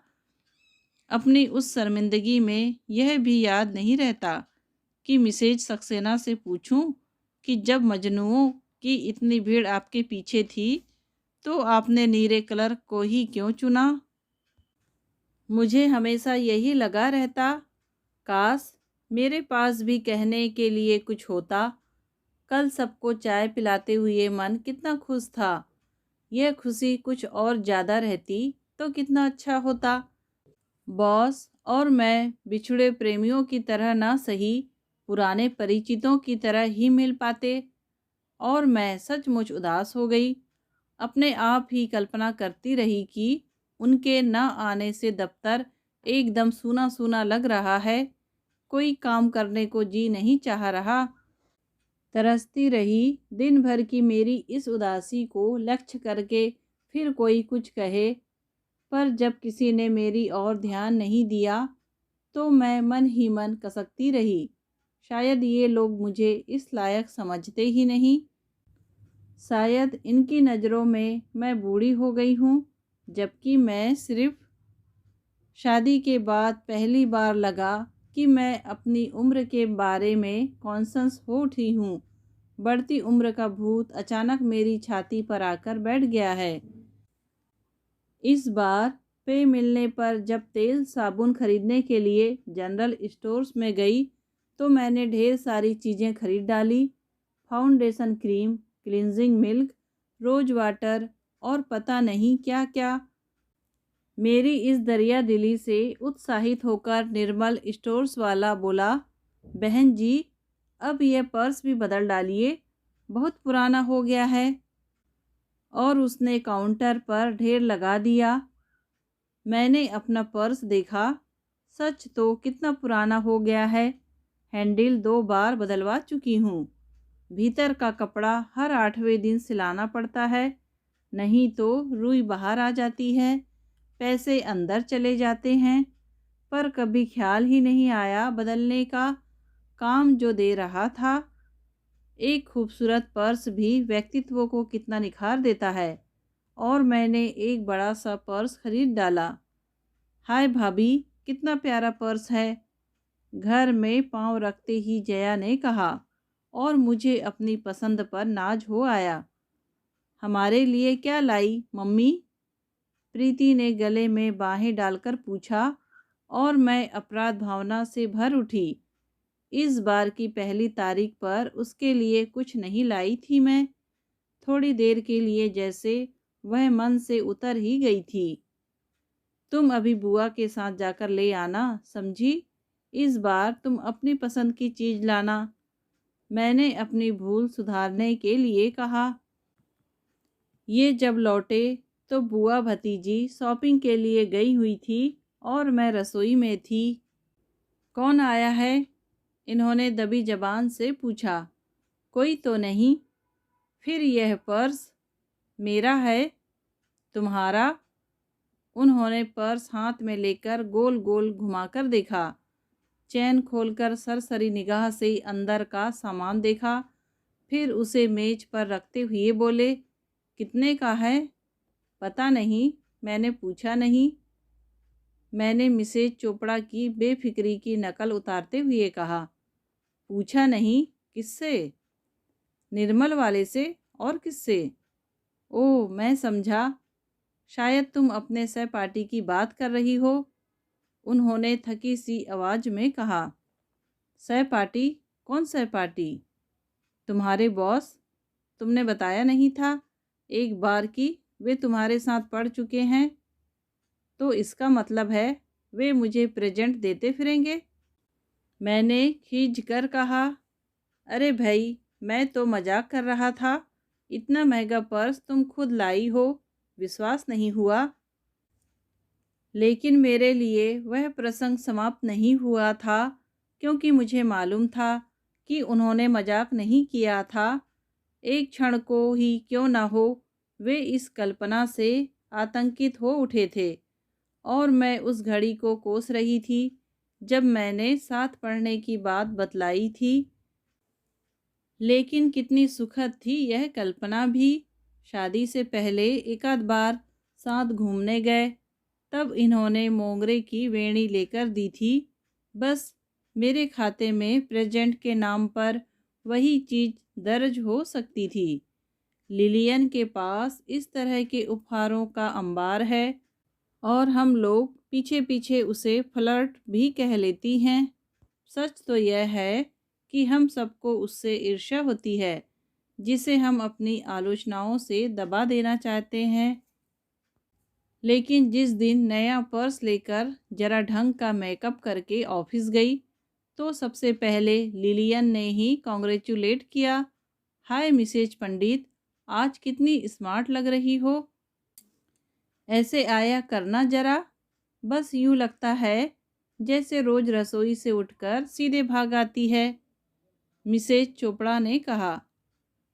अपनी उस शर्मिंदगी में यह भी याद नहीं रहता कि मिसेज सक्सेना से पूछूं कि जब मजनुओं की इतनी भीड़ आपके पीछे थी तो आपने नीरे कलर को ही क्यों चुना। मुझे हमेशा यही लगा रहता, काश मेरे पास भी कहने के लिए कुछ होता। कल सबको चाय पिलाते हुए मन कितना खुश था। यह खुशी कुछ और ज़्यादा रहती तो कितना अच्छा होता। बॉस और मैं बिछुड़े प्रेमियों की तरह ना सही, पुराने परिचितों की तरह ही मिल पाते। और मैं सचमुच उदास हो गई। अपने आप ही कल्पना करती रही कि उनके न आने से दफ्तर एकदम सूना सूना लग रहा है। कोई काम करने को जी नहीं चाह रहा। तरसती रही दिन भर की मेरी इस उदासी को लक्ष्य करके फिर कोई कुछ कहे, पर जब किसी ने मेरी ओर ध्यान नहीं दिया तो मैं मन ही मन कसकती रही। शायद ये लोग मुझे इस लायक समझते ही नहीं। शायद इनकी नज़रों में मैं बूढ़ी हो गई हूँ, जबकि मैं सिर्फ शादी के बाद पहली बार लगा कि मैं अपनी उम्र के बारे में कॉन्शस हो उठी हूँ। बढ़ती उम्र का भूत अचानक मेरी छाती पर आकर बैठ गया है। इस बार पे मिलने पर जब तेल साबुन खरीदने के लिए जनरल स्टोर्स में गई तो मैंने ढेर सारी चीज़ें खरीद डाली। Foundation cream, cleansing milk, rose water और पता नहीं क्या क्या। मेरी इस दरिया दिली से उत्साहित होकर निर्मल स्टोर्स वाला बोला, बहन जी, अब यह पर्स भी बदल डालिए, बहुत पुराना हो गया है। और उसने काउंटर पर ढेर लगा दिया। मैंने अपना पर्स देखा। सच तो कितना पुराना हो गया है। हैंडल 2 बार बदलवा चुकी हूँ। भीतर का कपड़ा हर 8वें दिन सिलाना पड़ता है, नहीं तो रुई बाहर आ जाती है, पैसे अंदर चले जाते हैं। पर कभी ख्याल ही नहीं आया बदलने का। काम जो दे रहा था। एक खूबसूरत पर्स भी व्यक्तित्व को कितना निखार देता है। और मैंने एक बड़ा सा पर्स खरीद डाला। हाय भाभी, कितना प्यारा पर्स है। घर में पांव रखते ही जया ने कहा और मुझे अपनी पसंद पर नाज हो आया। हमारे लिए क्या लाई मम्मी? प्रीति ने गले में बाहें डालकर पूछा और मैं अपराध भावना से भर उठी। इस बार की पहली तारीख पर उसके लिए कुछ नहीं लाई थी मैं। थोड़ी देर के लिए जैसे वह मन से उतर ही गई थी। तुम अभी बुआ के साथ जाकर ले आना, समझी? इस बार तुम अपनी पसंद की चीज़ लाना। मैंने अपनी भूल सुधारने के लिए कहा। ये जब लौटे तो बुआ भतीजी शॉपिंग के लिए गई हुई थी और मैं रसोई में थी। कौन आया है? इन्होंने दबी जबान से पूछा। कोई तो नहीं। फिर यह पर्स मेरा है, तुम्हारा? उन्होंने पर्स हाथ में लेकर गोल गोल घुमाकर देखा। चैन खोलकर सरसरी निगाह से अंदर का सामान देखा। फिर उसे मेज पर रखते हुए बोले, कितने का है? पता नहीं, मैंने पूछा नहीं। मैंने मिसेज चोपड़ा की बेफिक्री की नकल उतारते हुए कहा। पूछा नहीं? किससे? निर्मल वाले से। और किससे? ओह, मैं समझा, शायद तुम अपने सहपाठी की बात कर रही हो। उन्होंने थकी सी आवाज़ में कहा। सहपाठी? कौन सहपाठी? तुम्हारे बॉस। तुमने बताया नहीं था एक बार कि वे तुम्हारे साथ पढ़ चुके हैं? तो इसका मतलब है वे मुझे प्रेजेंट देते फिरेंगे? मैंने खींच कर कहा। अरे भाई, मैं तो मजाक कर रहा था। इतना महंगा पर्स तुम खुद लाई हो, विश्वास नहीं हुआ। लेकिन मेरे लिए वह प्रसंग समाप्त नहीं हुआ था, क्योंकि मुझे मालूम था कि उन्होंने मजाक नहीं किया था। एक क्षण को ही क्यों ना हो, वे इस कल्पना से आतंकित हो उठे थे। और मैं उस घड़ी को कोस रही थी जब मैंने साथ पढ़ने की बात बतलाई थी। लेकिन कितनी सुखद थी यह कल्पना भी। शादी से पहले एकाध बार साथ घूमने गए, तब इन्होंने मोंगरे की वेणी लेकर दी थी। बस मेरे खाते में प्रेजेंट के नाम पर वही चीज़ दर्ज हो सकती थी। लिलियन के पास इस तरह के उपहारों का अंबार है और हम लोग पीछे पीछे उसे फ्लर्ट भी कह लेती हैं। सच तो यह है कि हम सबको उससे ईर्ष्या होती है, जिसे हम अपनी आलोचनाओं से दबा देना चाहते हैं। लेकिन जिस दिन नया पर्स लेकर जरा ढंग का मेकअप करके ऑफिस गई, तो सबसे पहले लिलियन ने ही कॉन्ग्रेचुलेट किया। हाय मिसेज पंडित, आज कितनी स्मार्ट लग रही हो। ऐसे आया करना जरा। बस यूँ लगता है जैसे रोज रसोई से उठकर सीधे भाग आती है, मिसेज चोपड़ा ने कहा।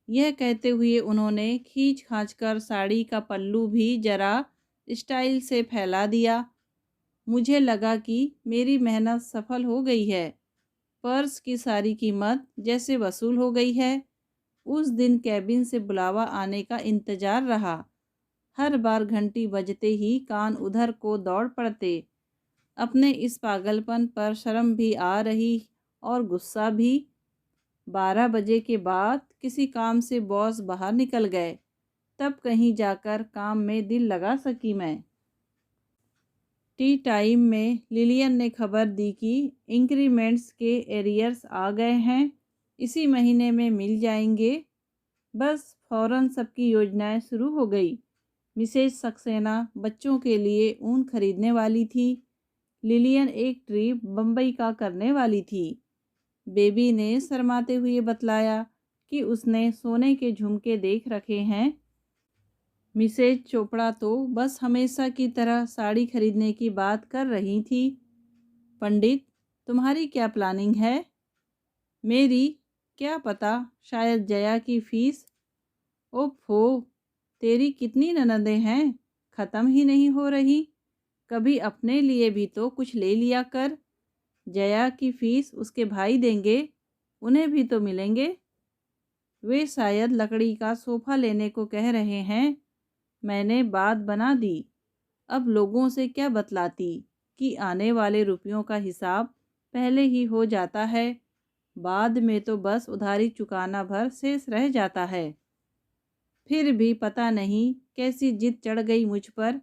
यह कहते हुए उन्होंने खींच खांच कर साड़ी का पल्लू भी जरा स्टाइल से फैला दिया। मुझे लगा कि मेरी मेहनत सफल हो गई है। पर्स की सारी कीमत जैसे वसूल हो गई है। उस दिन कैबिन से बुलावा आने का इंतजार रहा। हर बार घंटी बजते ही कान उधर को दौड़ पड़ते। अपने इस पागलपन पर शर्म भी आ रही और गुस्सा भी। 12 बजे के बाद किसी काम से बॉस बाहर निकल गए, तब कहीं जाकर काम में दिल लगा सकी मैं। टी टाइम में लिलियन ने खबर दी कि इंक्रीमेंट्स के एरियर्स आ गए हैं, इसी महीने में मिल जाएंगे। बस फौरन सबकी योजनाएं शुरू हो गई। मिसेज सक्सेना बच्चों के लिए ऊन खरीदने वाली थी। लिलियन एक ट्रिप बम्बई का करने वाली थी। बेबी ने शर्माते हुए बतलाया कि उसने सोने के झुमके देख रखे हैं। मिसेज चोपड़ा तो बस हमेशा की तरह साड़ी खरीदने की बात कर रही थी। पंडित, तुम्हारी क्या प्लानिंग है? मेरी क्या पता, शायद जया की फीस। ओफो, तेरी कितनी ननदें हैं, ख़त्म ही नहीं हो रही। कभी अपने लिए भी तो कुछ ले लिया कर। जया की फीस उसके भाई देंगे, उन्हें भी तो मिलेंगे। वे शायद लकड़ी का सोफ़ा लेने को कह रहे हैं। मैंने बात बना दी। अब लोगों से क्या बतलाती कि आने वाले रुपयों का हिसाब पहले ही हो जाता है, बाद में तो बस उधारी चुकाना भर शेष रह जाता है। फिर भी पता नहीं कैसी जिद चढ़ गई मुझ पर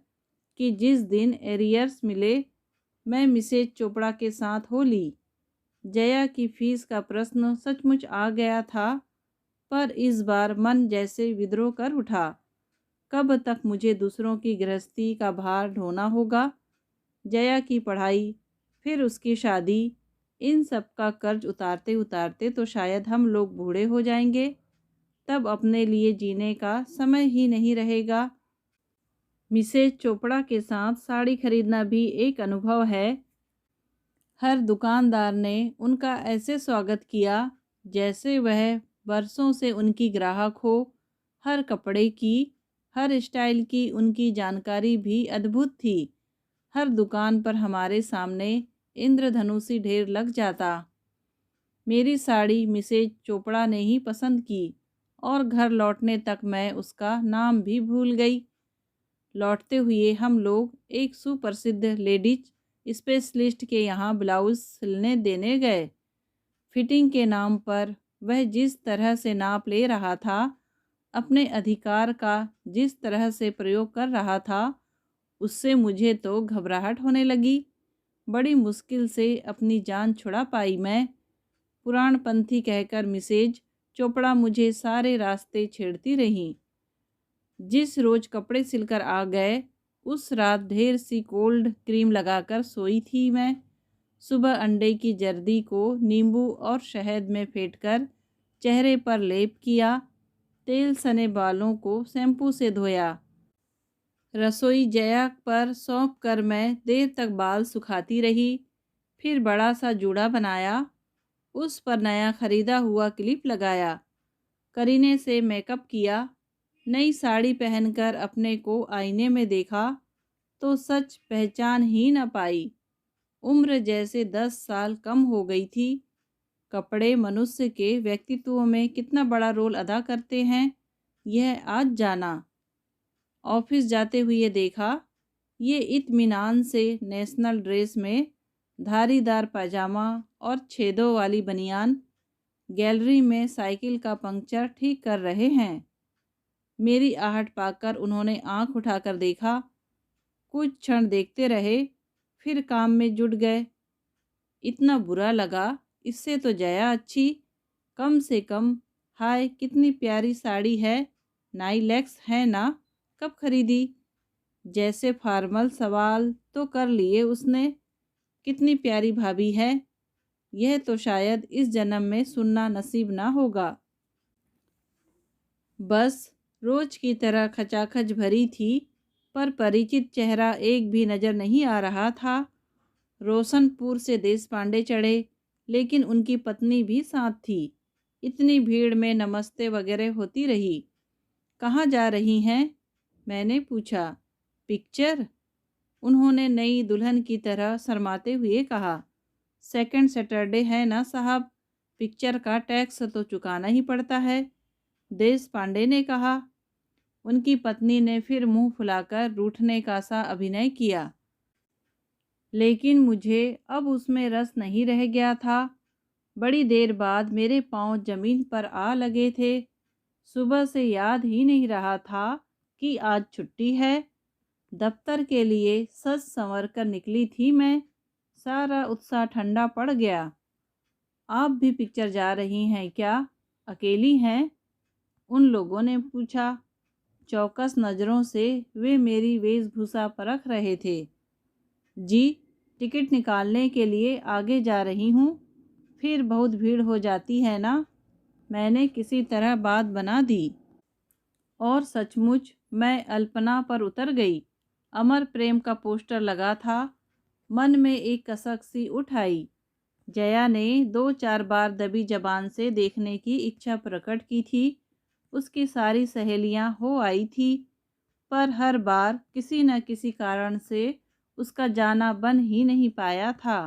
कि जिस दिन एरियर्स मिले मैं मिसेज चोपड़ा के साथ हो ली। जया की फीस का प्रश्न सचमुच आ गया था, पर इस बार मन जैसे विद्रोह कर उठा। कब तक मुझे दूसरों की गृहस्थी का भार ढोना होगा? जया की पढ़ाई, फिर उसकी शादी, इन सब का कर्ज उतारते उतारते तो शायद हम लोग बूढ़े हो जाएंगे। तब अपने लिए जीने का समय ही नहीं रहेगा। मिसेज चोपड़ा के साथ साड़ी खरीदना भी एक अनुभव है। हर दुकानदार ने उनका ऐसे स्वागत किया जैसे वह बरसों से उनकी ग्राहक हो। हर कपड़े की, हर स्टाइल की उनकी जानकारी भी अद्भुत थी। हर दुकान पर हमारे सामने इंद्रधनुषी ढेर लग जाता। मेरी साड़ी मिसेज चोपड़ा ने ही पसंद की और घर लौटने तक मैं उसका नाम भी भूल गई। लौटते हुए हम लोग एक सुप्रसिद्ध लेडीज स्पेशलिस्ट के यहाँ ब्लाउज सिलने देने गए। फिटिंग के नाम पर वह जिस तरह से नाप ले रहा था, अपने अधिकार का जिस तरह से प्रयोग कर रहा था, उससे मुझे तो घबराहट होने लगी। बड़ी मुश्किल से अपनी जान छुड़ा पाई मैं। पुराणपंथी कहकर मिसेज चोपड़ा मुझे सारे रास्ते छेड़ती रहीं। जिस रोज कपड़े सिलकर आ गए, उस रात ढेर सी कोल्ड क्रीम लगाकर सोई थी मैं। सुबह अंडे की जर्दी को नींबू और शहद में फेंटकर चेहरे पर लेप किया। तेल सने बालों को शैम्पू से धोया। रसोई जया पर सौंप कर मैं देर तक बाल सुखाती रही। फिर बड़ा सा जूड़ा बनाया, उस पर नया खरीदा हुआ क्लिप लगाया। करीने से मेकअप किया। नई साड़ी पहनकर अपने को आईने में देखा तो सच पहचान ही न पाई। उम्र जैसे 10 साल कम हो गई थी। कपड़े मनुष्य के व्यक्तित्व में कितना बड़ा रोल अदा करते हैं, यह आज जाना। ऑफिस जाते हुए देखा, ये इत्मीनान से नेशनल ड्रेस में धारीदार पायजामा और छेदों वाली बनियान गैलरी में साइकिल का पंक्चर ठीक कर रहे हैं। मेरी आहट पाकर उन्होंने आंख उठाकर देखा। कुछ क्षण देखते रहे, फिर काम में जुट गए। इतना बुरा लगा, इससे तो जया अच्छी। कम से कम हाय कितनी प्यारी साड़ी है, नाइलेक्स है ना, कब खरीदी? जैसे फॉर्मल सवाल तो कर लिए उसने। कितनी प्यारी भाभी है, यह तो शायद इस जन्म में सुनना नसीब ना होगा। बस रोज की तरह खचाखच भरी थी, पर परिचित चेहरा एक भी नज़र नहीं आ रहा था। रोशनपुर से देश पांडे चढ़े, लेकिन उनकी पत्नी भी साथ थी। इतनी भीड़ में नमस्ते वगैरह होती रही। कहाँ जा रही हैं? मैंने पूछा। पिक्चर, उन्होंने नई दुल्हन की तरह शर्माते हुए कहा। सेकंड सैटरडे है ना साहब, पिक्चर का टैक्स तो चुकाना ही पड़ता है, देश पांडे ने कहा। उनकी पत्नी ने फिर मुंह फुलाकर रूठने का सा अभिनय किया, लेकिन मुझे अब उसमें रस नहीं रह गया था। बड़ी देर बाद मेरे पांव जमीन पर आ लगे थे। सुबह से याद ही नहीं रहा था कि आज छुट्टी है। दफ्तर के लिए सज संवर कर निकली थी मैं। सारा उत्साह ठंडा पड़ गया। आप भी पिक्चर जा रही हैं क्या? अकेली हैं? उन लोगों ने पूछा। चौकस नज़रों से वे मेरी वेशभूषा परख रहे थे। जी, टिकट निकालने के लिए आगे जा रही हूँ। फिर बहुत भीड़ हो जाती है ना। मैंने किसी तरह बात बना दी और सचमुच मैं अल्पना पर उतर गई। अमर प्रेम का पोस्टर लगा था। मन में एक कसक सी उठ आई। जया ने 2-4 बार दबी जबान से देखने की इच्छा प्रकट की थी। उसकी सारी सहेलियां हो आई थी, पर हर बार किसी न किसी कारण से उसका जाना बन ही नहीं पाया था।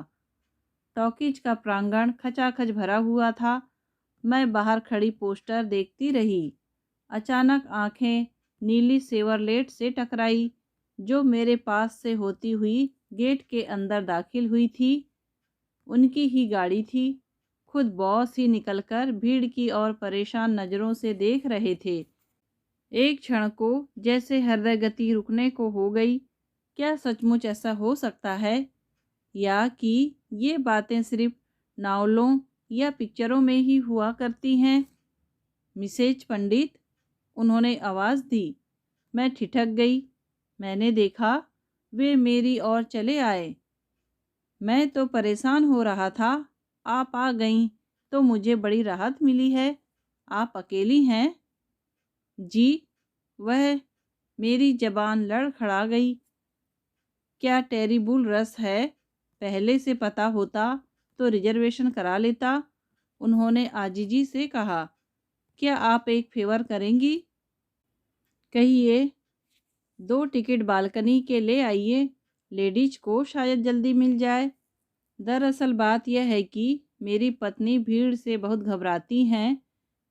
टॉकीज का प्रांगण खचाखच भरा हुआ था। मैं बाहर खड़ी पोस्टर देखती रही। अचानक आंखें नीली सेवरलेट से टकराई, जो मेरे पास से होती हुई गेट के अंदर दाखिल हुई थी। उनकी ही गाड़ी थी। खुद बॉस ही निकलकर भीड़ की और परेशान नज़रों से देख रहे थे। एक क्षण को जैसे हृदय गति रुकने को हो गई। क्या सचमुच ऐसा हो सकता है, या कि ये बातें सिर्फ नावलों या पिक्चरों में ही हुआ करती हैं? मिसेज पंडित, उन्होंने आवाज़ दी। मैं ठिठक गई। मैंने देखा वे मेरी ओर चले आए। मैं तो परेशान हो रहा था। आप आ गईं तो मुझे बड़ी राहत मिली है। आप अकेली हैं? जी। वह मेरी जबान लड़खड़ा गई। क्या टेरिबुल रस है? पहले से पता होता तो रिजर्वेशन करा लेता। उन्होंने आजीजी से कहा। क्या आप एक फेवर करेंगी? कहिए। 2 टिकट बालकनी के ले आइए। लेडीज को शायद जल्दी मिल जाए। दरअसल बात यह है कि मेरी पत्नी भीड़ से बहुत घबराती हैं।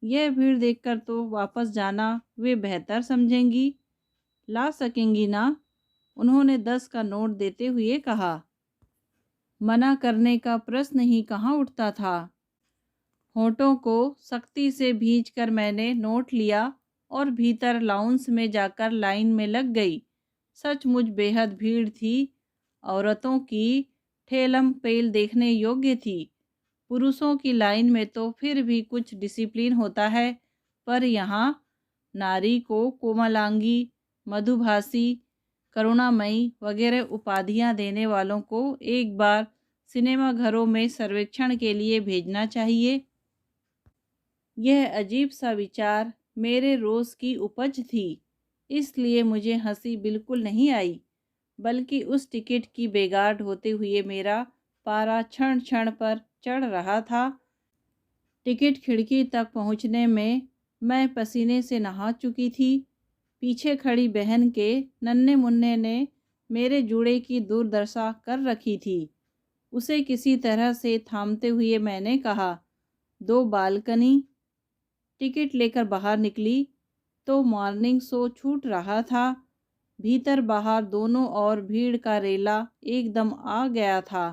यह भीड़ देखकर तो वापस जाना वे बेहतर समझेंगी। ला सकेंगी ना? उन्होंने 10 का नोट देते हुए कहा। मना करने का प्रश्न ही कहाँ उठता था। होठों को सख्ती से भींचकर मैंने नोट लिया और भीतर लाउंज में जाकर लाइन में लग गई। सचमुच बेहद भीड़ थी। औरतों की ठेलम पेल देखने योग्य थी। पुरुषों की लाइन में तो फिर भी कुछ डिसिप्लिन होता है, पर यहाँ नारी को कोमलांगी, मधुभाषी, करुणामयी वगैरह उपाधियाँ देने वालों को एक बार सिनेमा घरों में सर्वेक्षण के लिए भेजना चाहिए। यह अजीब सा विचार मेरे रोष की उपज थी, इसलिए मुझे हंसी बिल्कुल नहीं आई, बल्कि उस टिकट की बेगार्ड होते हुए मेरा पारा क्षण क्षण पर चढ़ रहा था। टिकट खिड़की तक पहुंचने में मैं पसीने से नहा चुकी थी। पीछे खड़ी बहन के नन्हे मुन्ने ने मेरे जूड़े की दुर्दशा कर रखी थी। उसे किसी तरह से थामते हुए मैंने कहा, 2 बालकनी। टिकट लेकर बाहर निकली तो मॉर्निंग शो छूट रहा था। भीतर बाहर दोनों ओर भीड़ का रेला एकदम आ गया था।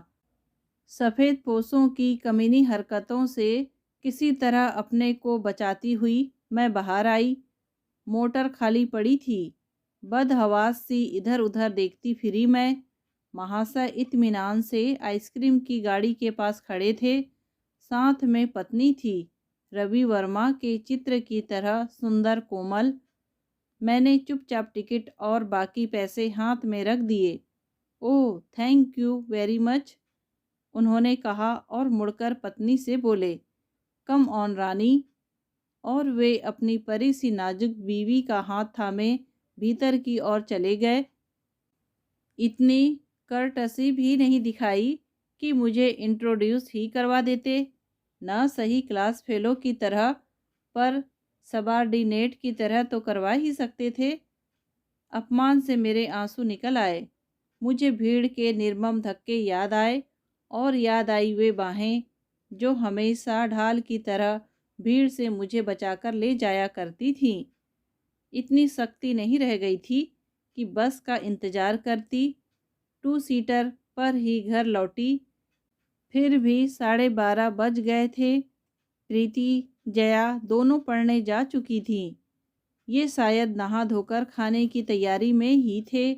सफ़ेद पोशों की कमीनी हरकतों से किसी तरह अपने को बचाती हुई मैं बाहर आई। मोटर खाली पड़ी थी। बदहवास सी इधर उधर देखती फिरी मैं। महाशय इत्मीनान से आइसक्रीम की गाड़ी के पास खड़े थे। साथ में पत्नी थी, रवि वर्मा के चित्र की तरह सुंदर कोमल। मैंने चुपचाप टिकट और बाकी पैसे हाथ में रख दिए। ओह, थैंक यू वेरी मच, उन्होंने कहा और मुड़कर पत्नी से बोले, कम ऑन रानी। और वे अपनी परी सी नाजुक बीवी का हाथ थामे भीतर की ओर चले गए। इतनी कर्टसी भी नहीं दिखाई कि मुझे इंट्रोड्यूस ही करवा देते। न सही क्लास फेलो की तरह, पर सबॉर्डिनेट की तरह तो करवा ही सकते थे। अपमान से मेरे आंसू निकल आए। मुझे भीड़ के निर्मम धक्के याद आए और याद आई वे बाहें जो हमेशा ढाल की तरह भीड़ से मुझे बचाकर ले जाया करती थीं। इतनी शक्ति नहीं रह गई थी कि बस का इंतज़ार करती। 2 सीटर पर ही घर लौटी। फिर भी 12:30 बज गए थे। प्रीति, जया दोनों पढ़ने जा चुकी थीं। ये शायद नहा धोकर खाने की तैयारी में ही थे।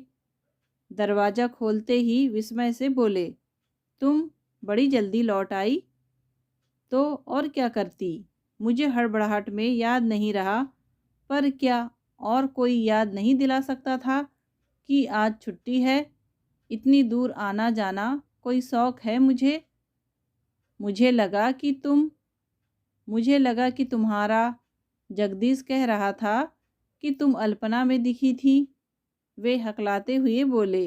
दरवाज़ा खोलते ही विस्मय से बोले, तुम बड़ी जल्दी लौट आई। तो और क्या करती। मुझे हड़बड़ाहट में याद नहीं रहा, पर क्या और कोई याद नहीं दिला सकता था कि आज छुट्टी है। इतनी दूर आना जाना कोई शौक है मुझे। मुझे लगा कि तुम्हारा जगदीश कह रहा था कि तुम अल्पना में दिखी थी। वे हकलाते हुए बोले,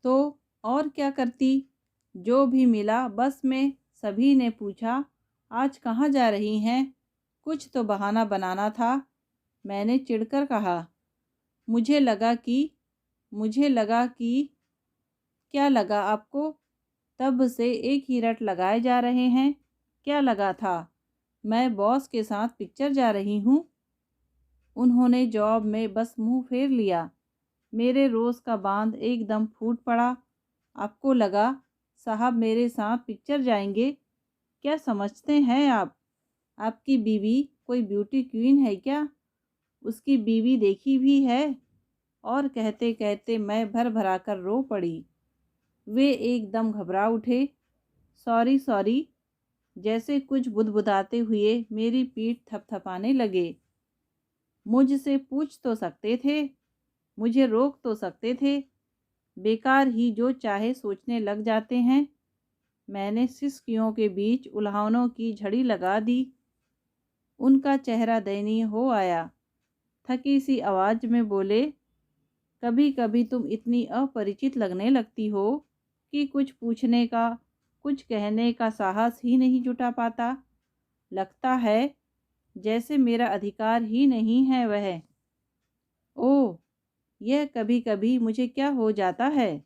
तो और क्या करती। जो भी मिला बस में सभी ने पूछा, आज कहाँ जा रही हैं। कुछ तो बहाना बनाना था। मैंने चिढ़कर कहा, मुझे लगा कि क्या लगा आपको। तब से एक ही रट लगाए जा रहे हैं। क्या लगा था। मैं बॉस के साथ पिक्चर जा रही हूँ। उन्होंने जवाब में बस मुंह फेर लिया। मेरे रोज़ का बांध एकदम फूट पड़ा। आपको लगा साहब मेरे साथ पिक्चर जाएंगे। क्या समझते हैं आप। आपकी बीवी कोई ब्यूटी क्वीन है क्या। उसकी बीवी देखी भी है। और कहते कहते मैं भर भरा कर रो पड़ी। वे एकदम घबरा उठे। सॉरी, जैसे कुछ बुदबुदाते हुए मेरी पीठ थपथपाने लगे। मुझसे पूछ तो सकते थे, मुझे रोक तो सकते थे। बेकार ही जो चाहे सोचने लग जाते हैं। मैंने सिसकियों के बीच उल्हानों की झड़ी लगा दी। उनका चेहरा दयनीय हो आया। थकी सी आवाज़ में बोले, कभी कभी तुम इतनी अपरिचित लगने लगती हो कि कुछ पूछने का, कुछ कहने का साहस ही नहीं जुटा पाता। लगता है जैसे मेरा अधिकार ही नहीं है वह। ओह, यह कभी कभी मुझे क्या हो जाता है।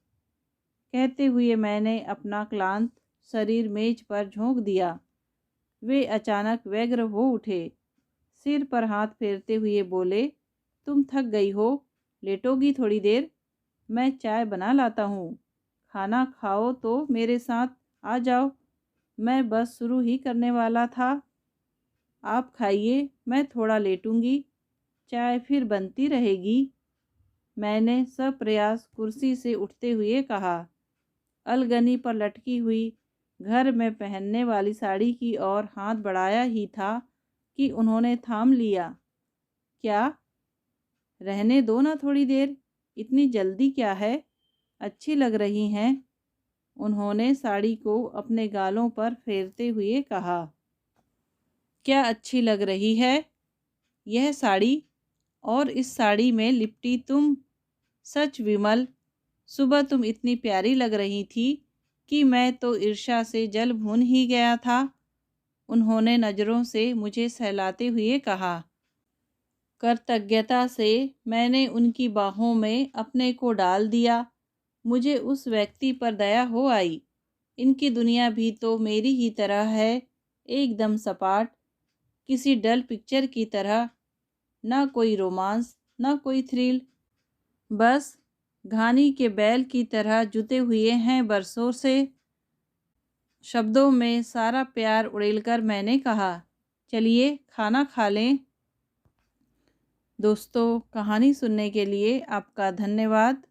कहते हुए मैंने अपना क्लांत शरीर मेज पर झोंक दिया। वे अचानक व्यग्र हो उठे। सिर पर हाथ फेरते हुए बोले, तुम थक गई हो, लेटोगी थोड़ी देर। मैं चाय बना लाता हूँ। खाना खाओ तो मेरे साथ आ जाओ। मैं बस शुरू ही करने वाला था। आप खाइए, मैं थोड़ा लेटूंगी। चाय फिर बनती रहेगी। मैंने सप्रयास कुर्सी से उठते हुए कहा। अलगनी पर लटकी हुई घर में पहनने वाली साड़ी की ओर हाथ बढ़ाया ही था कि उन्होंने थाम लिया। क्या, रहने दो ना थोड़ी देर। इतनी जल्दी क्या है। अच्छी लग रही हैं। उन्होंने साड़ी को अपने गालों पर फेरते हुए कहा। क्या अच्छी लग रही है। यह साड़ी और इस साड़ी में लिपटी तुम। सच विमल, सुबह तुम इतनी प्यारी लग रही थी कि मैं तो ईर्ष्या से जल भून ही गया था। उन्होंने नज़रों से मुझे सहलाते हुए कहा। कृतज्ञता से मैंने उनकी बाहों में अपने को डाल दिया। मुझे उस व्यक्ति पर दया हो आई। इनकी दुनिया भी तो मेरी ही तरह है, एकदम सपाट, किसी डल पिक्चर की तरह। ना कोई रोमांस, ना कोई थ्रिल, बस घानी के बैल की तरह जुते हुए हैं बरसों से। शब्दों में सारा प्यार उड़ेलकर मैंने कहा, चलिए खाना खा लें। दोस्तों, कहानी सुनने के लिए आपका धन्यवाद।